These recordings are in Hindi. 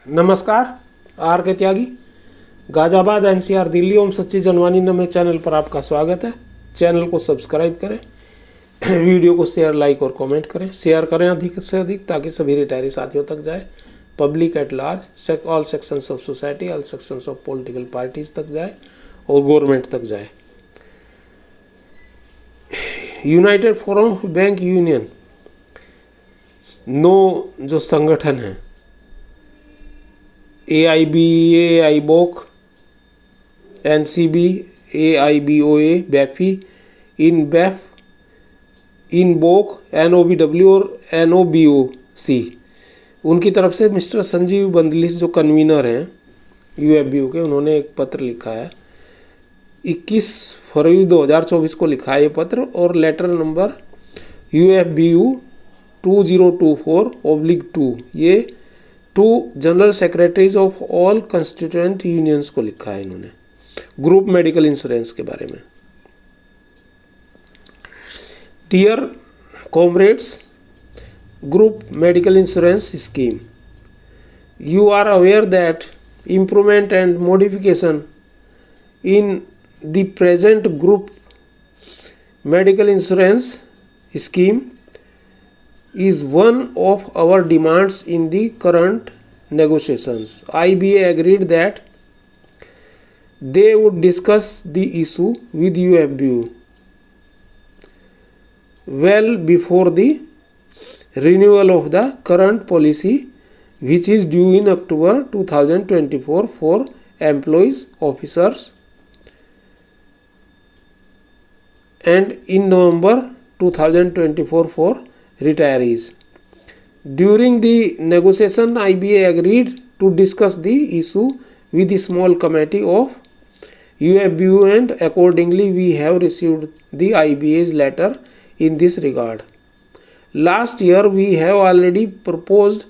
नमस्कार। आर के त्यागी, गाजियाबाद एनसीआर दिल्ली। ओम सच्ची जनवानी नमे चैनल पर आपका स्वागत है। चैनल को सब्सक्राइब करें, वीडियो को शेयर, लाइक और कमेंट करें। शेयर करें अधिक से अधिक ताकि सभी रिटायरी साथियों तक जाए, public at large, all sections of society, all sections of political parties तक जाए और गवर्नमेंट तक जाए। United forum of bank union 9 जो संगठन हैं, AIBA, AIBOC, NCB, AIBOA, BEFI, INBEF, INBOC, NOBW और NOBOC, उनकी तरफ से मिस्टर संजीव बंदलिस जो कन्वीनर हैं UFBU के, उन्होंने एक पत्र लिखा है। 21 फरवरी 2024 को लिखा है ये पत्र, और लेटर नंबर UFBU 2024/2 ये 2 general secretaries of all constituent unions को लिखा है इन्होंने, ग्रुप मेडिकल इंश्योरेंस के बारे में। Dear comrades, group medical insurance scheme, you are aware that improvement and modification in the present group medical insurance scheme is one of our demands in the current negotiations. IBA agreed that they would discuss the issue with UFBU well before the renewal of the current policy, which is due in October 2024 for employees, officers, and in November 2024 for retirees. During the negotiation, IBA agreed to discuss the issue with the small committee of UFBU, and accordingly we have received the IBA's letter in this regard. Last year we have already proposed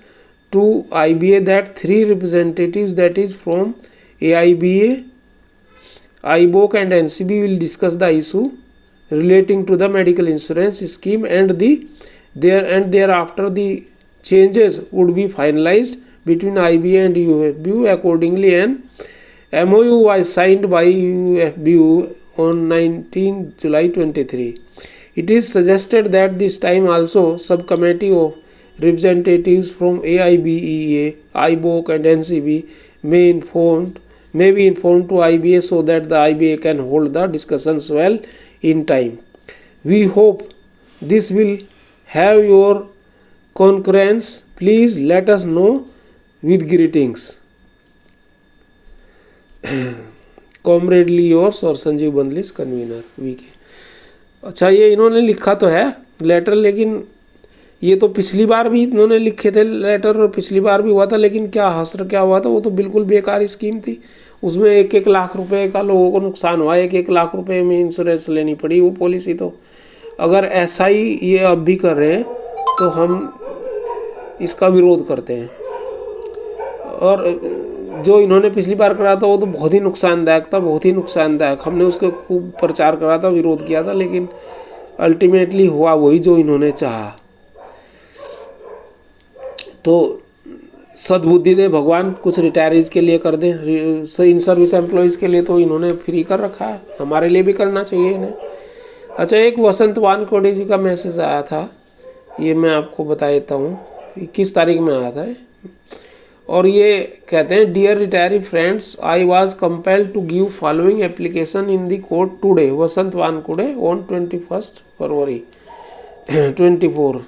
to IBA that 3 representatives, that is from AIBA, IBOC and NCB, will discuss the issue relating to the medical insurance scheme, and thereafter the changes would be finalized between IBA and UFBU. Accordingly, an MOU was signed by UFBU on 19 July 23. It is suggested that this time also subcommittee of representatives from AIBEA, IBOC and NCB may be informed to IBA so that the IBA can hold the discussions well in time. We hope this will have your concurrence. Please let us know with greetings. Comradely yours और संजीव बंदलिस, कन्वीनर VK। अच्छा, ये इन्होंने लिखा तो है लेटर, लेकिन ये तो पिछली बार भी इन्होंने लिखे थे लेटर और पिछली बार भी हुआ था, लेकिन क्या हसर क्या हुआ था, वो तो बिल्कुल बेकार स्कीम थी। उसमें 1-1 लाख रुपए का लोगों को नुकसान हुआ, 1-1 लाख रुपए में इंश्योरेंस लेनी पड़ी वो पॉलिसी। तो अगर ऐसा ही ये अब भी कर रहे हैं तो हम इसका विरोध करते हैं। और जो इन्होंने पिछली बार करा था वो तो बहुत ही नुकसानदायक था, बहुत ही नुकसानदायक। हमने उसके खूब प्रचार करा था, विरोध किया था, लेकिन अल्टीमेटली हुआ वही जो इन्होंने चाहा। तो सद्बुद्धि दे भगवान, कुछ रिटायरीज के लिए कर दें, इन सर्विस एम्प्लॉयज़ के लिए तो इन्होंने फ्री कर रखा है, हमारे लिए भी करना चाहिए इन्हें। अच्छा, एक वसंत वानकोड़े जी का मैसेज आया था, ये मैं आपको बता देता हूँ। 21 तारीख में आया था और ये कहते हैं, dear retiree friends, I was compelled to give following application in the court today. Vasant Wankode on 21 February 24।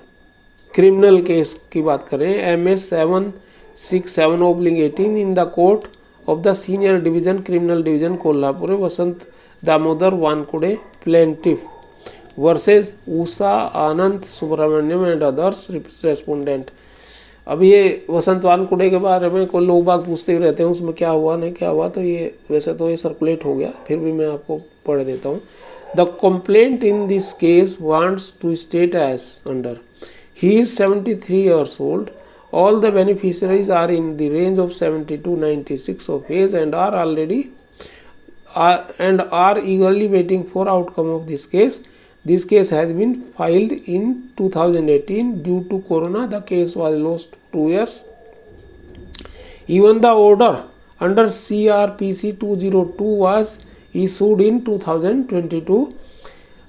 Criminal case की बात करें, MS 767/18 in the court of the senior division, criminal division, Kolhapur, Vasant Damodar Wankode plaintiff versus Usha Anand Subramaniam and others respondent. अब ये वसंत वानकोड़े के बारे में कोई लोग बाग पूछते ही रहते हैं, उसमें क्या हुआ नहीं क्या हुआ, तो ये वैसे तो ये सर्कुलेट हो गया, फिर भी मैं आपको पढ़ देता हूँ। The complaint in this case wants to state as under: he is 73 years old. All the beneficiaries are in the range of 70 to 96 of age and are eagerly waiting for outcome of this case. This case has been filed in 2018. Due to corona, the case was lost 2 years. Even the order under CRPC 202 was issued in 2022.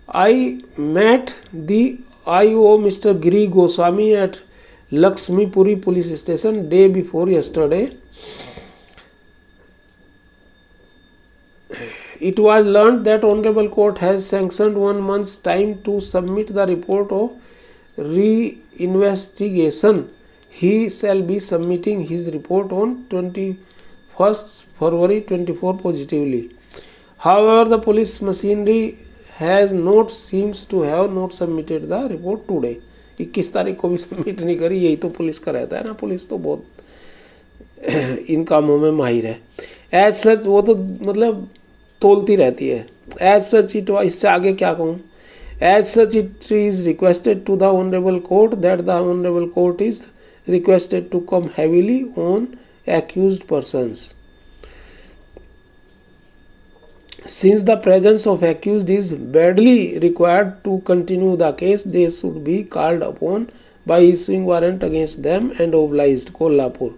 I met the IO Mr. Giri Goswami at Lakshmipuri police station day before yesterday. It was learned that Honorable Court has sanctioned 1 month's time to submit the report of re-investigation. He shall be submitting his report on 21st February 24 positively. However, the police machinery seems to have not submitted the report today. 21 तारीख को भी सबमिट नहीं करी। यही तो पुलिस का रहता है ना, पुलिस तो बहुत इन कामों में माहिर है। एज सच वो तो मतलब तोलती रहती है। एज सच इट, इससे आगे क्या कहूँ। As such it is requested to the honourable court that the honourable court is requested to come heavily on accused persons. Since the presence of accused is badly required to continue the case, they should be called upon by issuing warrant against them and obliged. Kolhapur,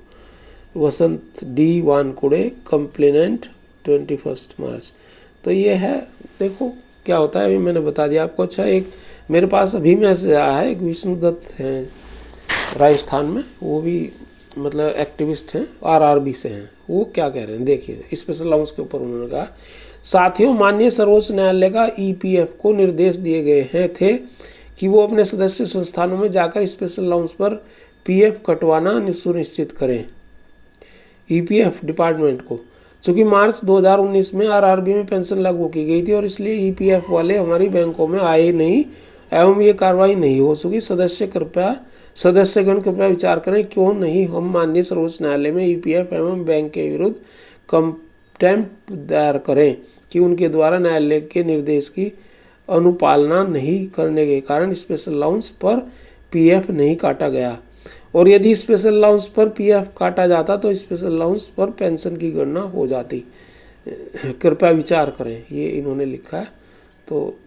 Vasant D Wankude, complainant 21 March. तो ये है, देखो क्या होता है। अभी मैंने बता दिया आपको। अच्छा, एक मेरे पास अभी मैसेज आया है, एक विष्णु दत्त हैं राजस्थान में, वो भी मतलब एक्टिविस्ट हैं, आरआरबी से हैं। वो क्या कह रहे हैं देखिए। स्पेशल अलाउंस के ऊपर उन्होंने कहा, साथियों, माननीय सर्वोच्च न्यायालय का ईपीएफ को निर्देश दिए गए थे कि वो अपने सदस्य संस्थानों में जाकर स्पेशल अलाउंस पर पीएफ कटवाना सुनिश्चित करें। ईपीएफ डिपार्टमेंट को, चूँकि मार्च 2019 में आरआरबी में पेंशन लागू की गई थी और इसलिए ईपीएफ वाले हमारी बैंकों में आए नहीं एवं ये कार्रवाई नहीं हो सकी। सदस्यगण कृपया विचार करें, क्यों नहीं हम माननीय सर्वोच्च न्यायालय में ईपीएफ एवं बैंक के विरुद्ध कंटेम्प्ट दायर करें कि उनके द्वारा न्यायालय के निर्देश की अनुपालना नहीं करने के कारण स्पेशल अलाउंस पर पीएफ नहीं काटा गया, और यदि स्पेशल अलाउंस पर पीएफ काटा जाता तो स्पेशल अलाउंस पर पेंशन की गणना हो जाती। कृपया विचार करें, ये इन्होंने लिखा है। तो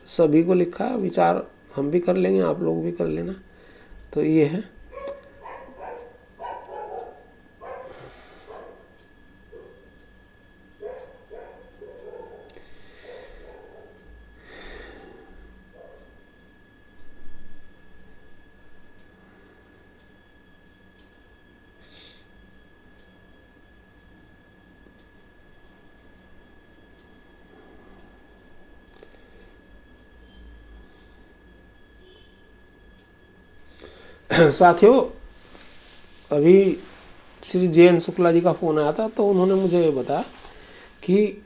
सभी को लिखा है, विचार हम भी कर लेंगे, आप लोग भी कर लेना। तो ये है। साथियों, अभी श्री जे.एन. शुक्ला जी का फ़ोन आया था, तो उन्होंने मुझे बताया कि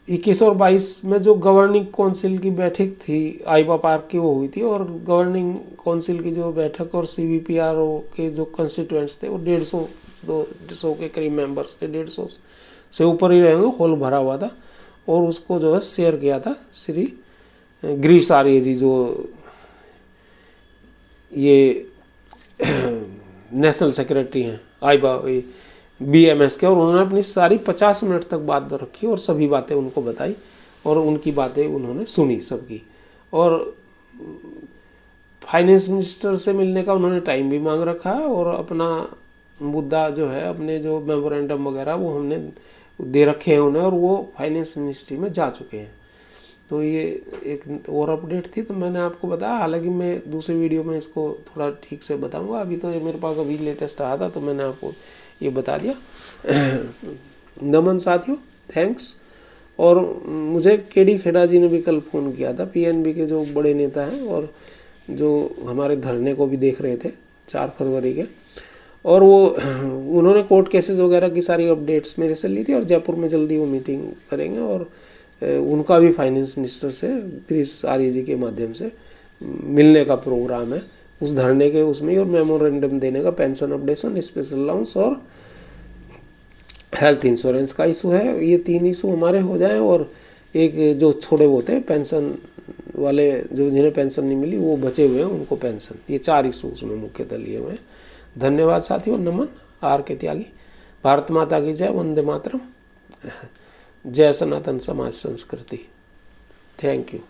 21 और 22 में जो गवर्निंग काउंसिल की बैठक थी आईबा पार्क की, वो हुई थी, और गवर्निंग काउंसिल की जो बैठक और सीबीपीआरओ के जो कंस्टिट्यूएंट्स थे वो 150 के करीब मेंबर्स थे, 150 से ऊपर ही रहेंगे, हॉल भरा हुआ था। और उसको जो है शेयर किया था श्री गिरीश आर्य जी, जो ये नेशनल सेक्रेटरी हैं आईबा बीएमएस के, और उन्होंने अपनी सारी 50 मिनट तक बात रखी और सभी बातें उनको बताई और उनकी बातें उन्होंने सुनी सबकी। और फाइनेंस मिनिस्टर से मिलने का उन्होंने टाइम भी मांग रखा है, और अपना मुद्दा जो है, अपने जो मेमोरेंडम वगैरह वो हमने दे रखे हैं उन्हें, और वो फाइनेंस मिनिस्ट्री में जा चुके हैं। तो ये एक और अपडेट थी, तो मैंने आपको बताया। हालांकि मैं दूसरे वीडियो में इसको थोड़ा ठीक से बताऊंगा। अभी तो ये मेरे पास अभी लेटेस्ट आया था, तो मैंने आपको ये बता दिया। नमन साथियों, थैंक्स। और मुझे केडी खेड़ा जी ने भी कल फ़ोन किया था, पीएनबी के जो बड़े नेता हैं और जो हमारे धरने को भी देख रहे थे 4 फरवरी के, और वो उन्होंने कोर्ट केसेस वगैरह की सारी अपडेट्स मेरे से ली थी, और जयपुर में जल्दी वो मीटिंग करेंगे, और उनका भी फाइनेंस मिनिस्टर से गिरीश आर्य जी के माध्यम से मिलने का प्रोग्राम है उस धरने के उसमें, और मेमोरेंडम देने का, पेंशन अपडेशन, स्पेशल अलाउंस और हेल्थ इंश्योरेंस का इशू है। ये 3 इशू हमारे हो जाएं, और एक जो छोड़े होते हैं पेंशन वाले, जो जिन्हें पेंशन नहीं मिली वो बचे हुए हैं उनको पेंशन, ये 4 इशू उसमें मुख्यतः लिए हुए हैं। धन्यवाद साथियों। नमन। आर के त्यागी। भारत माता की जय। वंदे मातरम। जय सनातन समाज संस्कृति। Thank you.